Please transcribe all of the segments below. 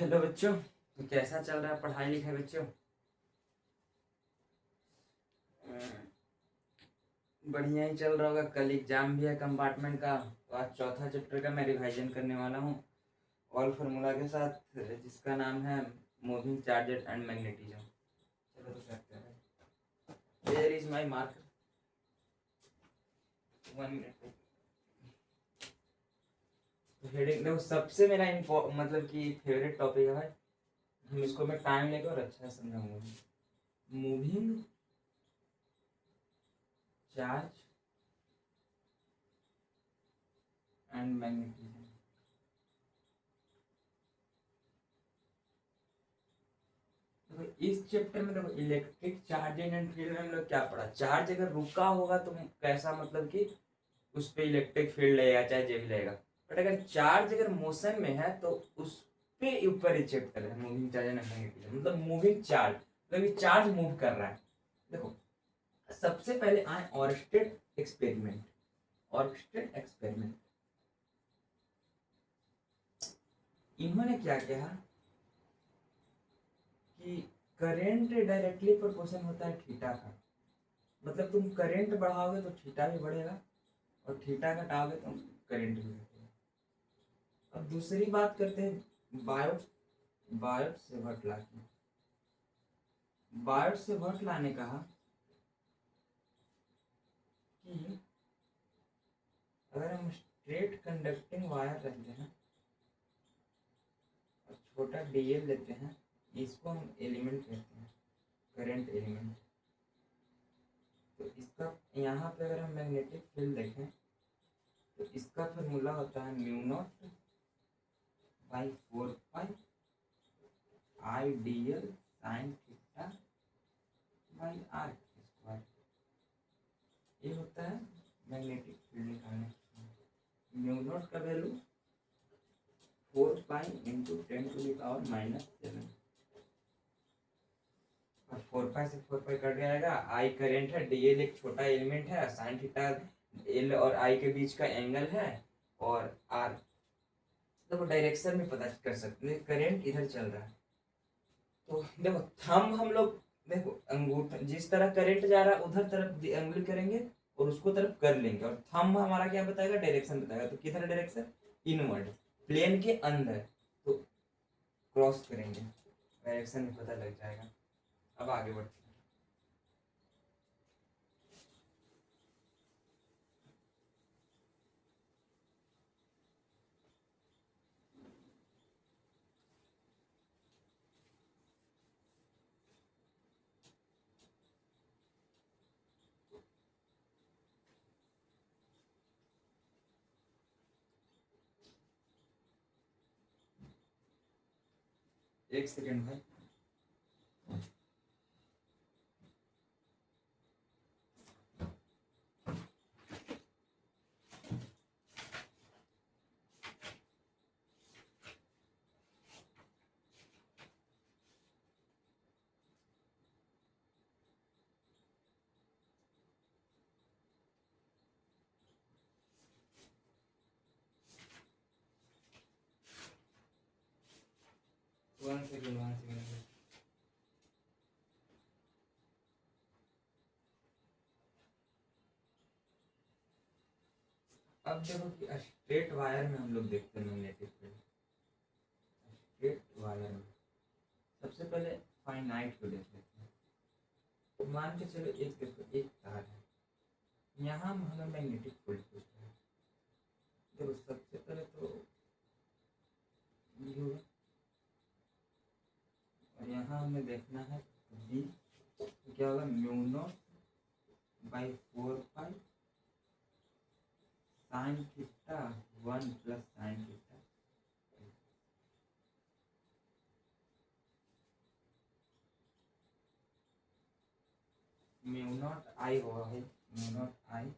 Hello बच्चों। तो कैसा चल रहा है पढ़ाई लिखाई बच्चों? बढ़िया ही चल रहा होगा। कल एग्जाम भी है कंपार्टमेंट का, तो आज चौथा चैप्टर का मैं रिवाइजन करने वाला हूँ ऑल फार्मूला के साथ, जिसका नाम है मूविंग चार्जेस एंड मैग्नेटिज्म। चलो तो करते हैं। Where is my marker? 1 minute. तो हेडिंग देखो, सबसे मेरा मतलब कि फेवरेट टॉपिक है भाई। हम इसको मैं टाइम लेकर और अच्छा से समझाऊंगा। Moving charge and magnetism. देखो इस चैप्टर में देखो इलेक्ट्रिक चार्जिंग एंड फील्ड में हम लोग क्या पढ़ा। चार्ज अगर रुका होगा तो कैसा, मतलब कि उस पे इलेक्ट्रिक फील्ड लगेगा, चाहे जो भी लगेगा। बट अगर चार्ज अगर मोशन में है तो उस पे ऊपर ही चैप्टर है मूविंग चार्ज एंड मैग्नेटिज्म। मतलब मूविंग चार्ज मतलब ये चार्ज मूव कर रहा है। देखो सबसे पहले आए ऑर्स्टेड एक्सपेरिमेंट। ऑर्स्टेड एक्सपेरिमेंट इन्होंने क्या किया कि करेंट डायरेक्टली प्रोपोर्शन होता है थीटा का। मतलब तुम करंट बढ़ाओगे तो थीटा भी बढ़ेगा, और थीटा घटाओगे तो करंट भी घटेगा। अब दूसरी बात करते हैं बायोट। बायोट से वर्ट ला की। बायोट से वर्ट ला ने कहा कि अगर हम स्ट्रेट कंडक्टिंग वायर रखते हैं और छोटा डीएल लेते हैं, इसको हम एलिमेंट कहते हैं, करंट एलिमेंट। तो इसका यहाँ पे अगर हम मैग्नेटिक फील्ड देखें तो इसका फॉर्मूला होता है mu naught by 4 pi I D L sine theta by R square. ये होता है मैग्नेटिक फील्ड निकालने। म्यू नॉट का वैल्यू 4 पाई इंटू 10⁻⁻⁷। और 4 पाई से 4 पाई कट जाएगा। आई करेंट है, डी एल एक छोटा एलिमेंट है, साइन थीटा एल और आई के बीच का एंगल है, और आर देखो डायरेक्शन में पता कर सकते हैं। करेंट इधर चल रहा है तो देखो थंब हम लोग, देखो अंगूठा जिस तरह करंट जा रहा है उधर तरफ उंगली करेंगे और उसको तरफ कर लेंगे, और थंब हमारा क्या बताएगा, डायरेक्शन बताएगा। तो किधर डायरेक्शन, इनवर्ड, प्लेन के अंदर। तो क्रॉस करेंगे, डायरेक्शन में पता लग जाएगा। अब आगे बढ़ते हैं। 1 सेकेंड भाई। One second, 1 second. अब देखो कि स्ट्रेट वायर में हम लोग देखते हैं मैग्नेटिक फील्ड। स्ट्रेट वायर में सबसे पहले फाइनाइट को देख लेते हैं। मान के चलो एक देखो, एक तार है, यहाँ हमें मैग्नेटिक फील्ड पूछ रहा है। देखो सबसे पहले तो ये होगा, और यहाँ हमें देखना है बी। तो क्या होगा, mu naught by 4 pi sine theta 1 plus sine theta. Mu naught I होगा भाई, mu naught I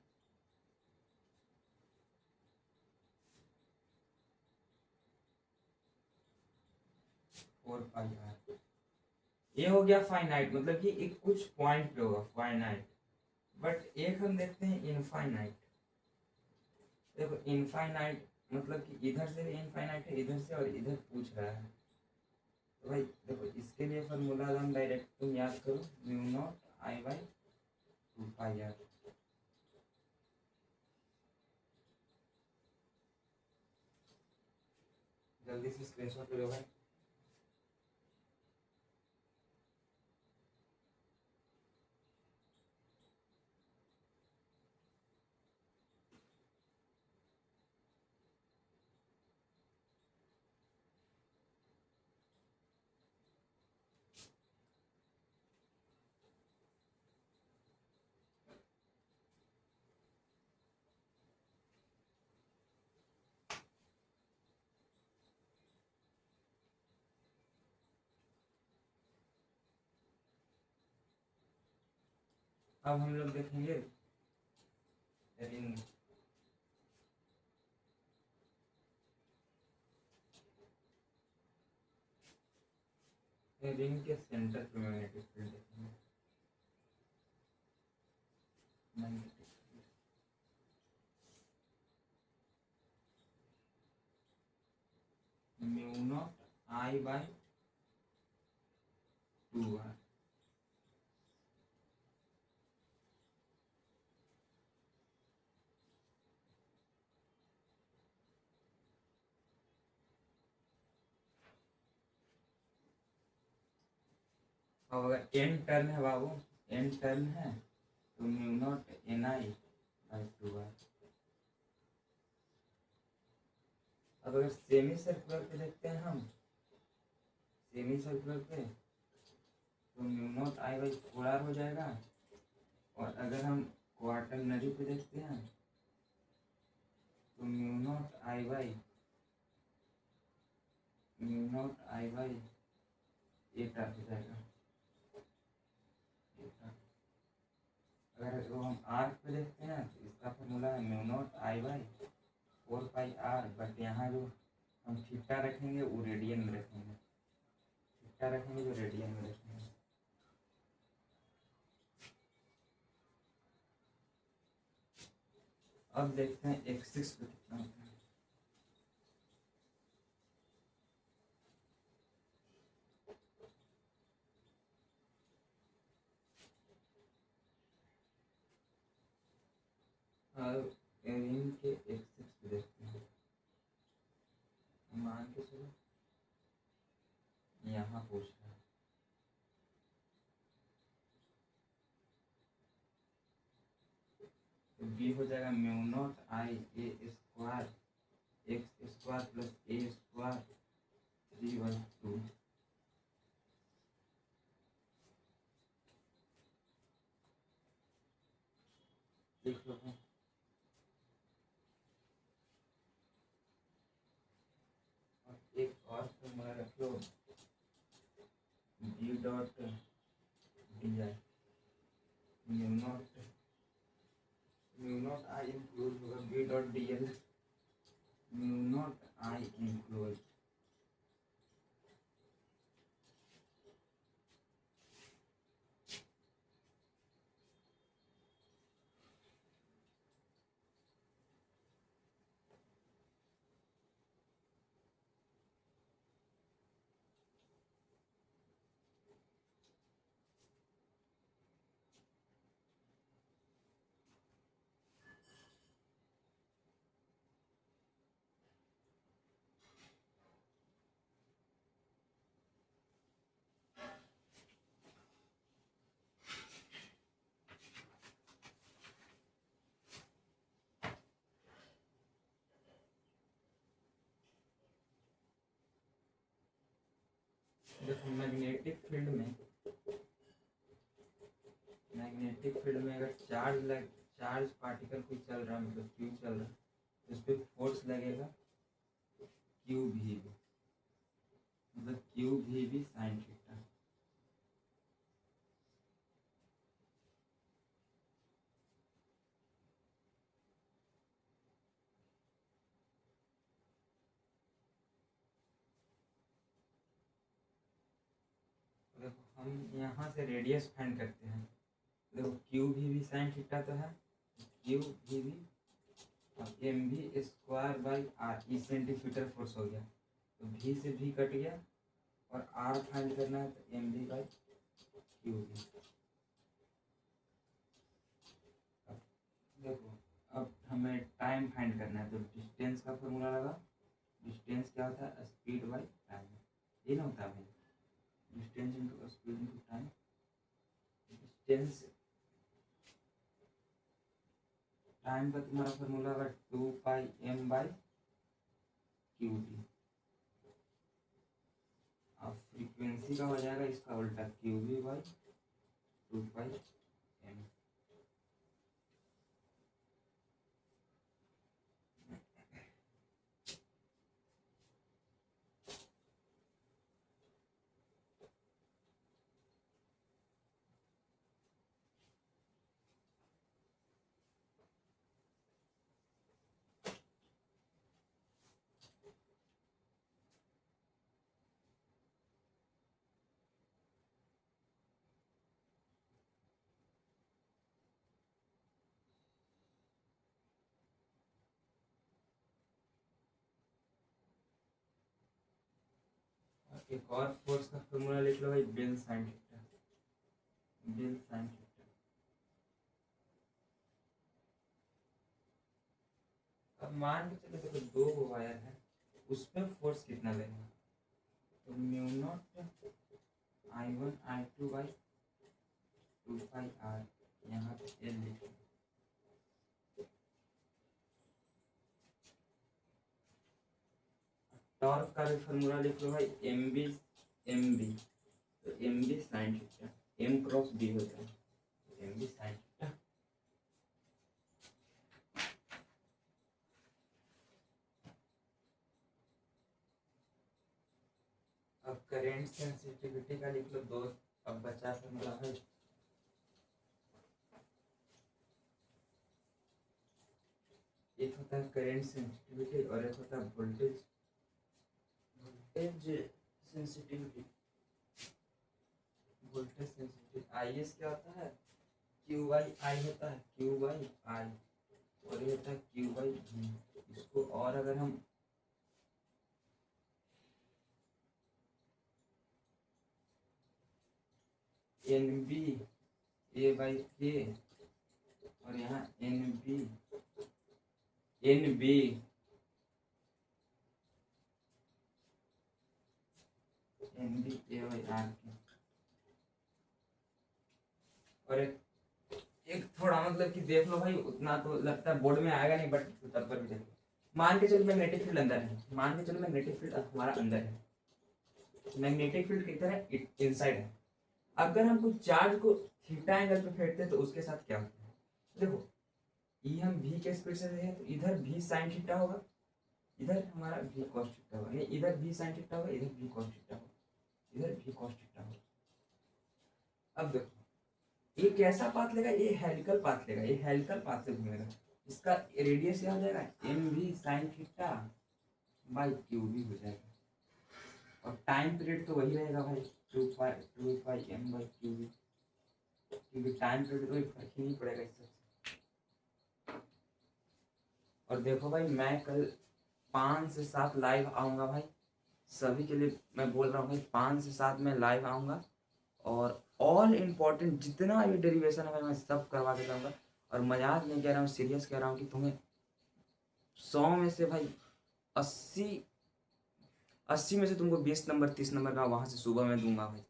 4 pi r. ये हो गया फाइनाइट, मतलब कि एक कुछ पॉइंट पे होगा फाइनाइट। बट एक हम देखते हैं इनफाइनाइट। देखो इनफाइनाइट मतलब कि इधर से भी इनफाइनाइट है, इधर से और इधर पूछ रहा है। तो भाई देखो इसके लिए फॉर्मूला हम डायरेक्ट तुम याद करो, mu naught I by 2 pi R. जल्दी से स्क्रीनशॉट लो भाई। अब हम लोग देखेंगे रिंग। रिंग के सेंटर पे मैग्नेटिक फील्ड देखेंगे। Magnetic mu naught I by 2 R. अब अगर एन टर्न है बाबू, एन टर्न है तो mu naught N I by 2 R. अब अगर सेमी सर्कुलर पे देखते हैं हम, सेमी सर्कुलर पे तो mu naught I by 4 R हो जाएगा। और अगर हम क्वार्टरनरी पे देखते हैं तो mu naught I by 8 R हो जाएगा। अगर वो हम आर पे देखते हैं तो इसका फॉर्मूला है mu naught I by 4 pi R. But यहाँ जो हम थीटा रखेंगे वो रेडियन में रखेंगे, थीटा रखेंगे जो रेडियन में रखेंगे। अब देखते हैं एक्सिस पे कितना होता है। अब रिंग के एक्सिस पे देखते हैं। मान के चलो यहाँ पूछ रहा है, तो बी हो जाएगा mu naught I a square x square plus a square 3/2। देख लो भाई। और एक और फॉर्मूला रख लो, b dot d I mu naught I include होगा b dot d l mu naught I include. देखो मैग्नेटिक फील्ड में अगर चार्ज पार्टिकल कोई चल रहा है, मतलब क्यू चल रहा है, तो उस पर फोर्स लगेगा क्यू भी, मतलब क्यू भी साइन थीटा। देखो हम यहाँ से रेडियस फाइंड करते हैं। देखो क्यू भी साइन थीटा तो है, क्यू भी और एम भी square by R, E centimetre force हो गया, तो भी से भी कट गया और आर फाइंड करना है तो M B by Q B. देखो अब हमें टाइम फाइंड करना है तो डिस्टेंस का फॉर्मूला लगा। डिस्टेंस क्या होता है? Speed by time. ये ना होता है भाई, distance into speed into time. Distance time का तुम्हारा फॉर्मूला होगा 2πm/qd। अब फ्रीक्वेंसी का हो जाएगा इसका उल्टा qb/2πm। एक और फोर्स का फॉर्मूला लिख लो भाई, BL sine theta. BL sine theta. अब मान के चलो देखो दो वायर है, उसमें फोर्स कितना लगेगा? तो mu not I1 I2 by 2πr, यहाँ पे एल लिखो। टॉर्क का भी फॉर्मूला लिख लो भाई, एम बी तो M B sine theta, M cross B होता है, एम बी साइन थीटा। अब करेंट सेंसिटिविटी का लिख लो दो। अब बचा फॉर्मूला है, एक होता है करेंट सेंसिटिविटी और एक होता है voltage sensitivity. Voltage sensitivity I S क्या होता है? क्यू बाई आई होता है, क्यू बाई आई, और ये होता है क्यू बाई वी। इसको और अगर हम N B A by K, और यहाँ N B A by R K. और एक थोड़ा मतलब कि देख लो भाई, उतना तो लगता है बोर्ड में आएगा नहीं, बट तब पर भी देखो। मान के चलो मैग्नेटिक फील्ड अंदर है, मान के चलो मैग्नेटिक फील्ड हमारा अंदर है, मैग्नेटिक फील्ड किधर है? इनसाइड है। अगर हम कुछ चार्ज को थीटा एंगल पे फेंकते हैं तो उसके साथ क्या होता है? देखो ये हम v के स्पीड से देखें तो इधर v साइन थीटा होगा, इधर हमारा v cos थीटा होगा, नहीं इधर v साइन थीटा होगा, इधर v cos थीटा होगा, इधर v cos थीटा होगा। अब देखो ये कैसा पाथ लेगा? ये हेलिकल पाथ लेगा, ये हेलिकल पाथ से घूमेगा। इसका रेडियस क्या हो जाएगा? M V sine theta by Q V हो जाएगा। और टाइम पीरियड तो वही रहेगा भाई, 2πm बाई क्यू वी, क्योंकि टाइम पीरियड कोई फर्क ही नहीं पड़ेगा इससे। और देखो भाई मैं कल 5 से 7 लाइव आऊँगा भाई, सभी के लिए मैं बोल रहा हूँ भाई, 5 से 7 में लाइव आऊँगा और ऑल इम्पोर्टेंट जितना भी डेरिवेशन है भाई मैं सब करवा के जाऊँगा। और मजाक नहीं कह रहा हूँ, सीरियस कह रहा हूँ कि तुम्हें 100 में से भाई 80 में से तुमको 20 नंबर 30 नंबर का वहाँ से सुबह में दूंगा भाई।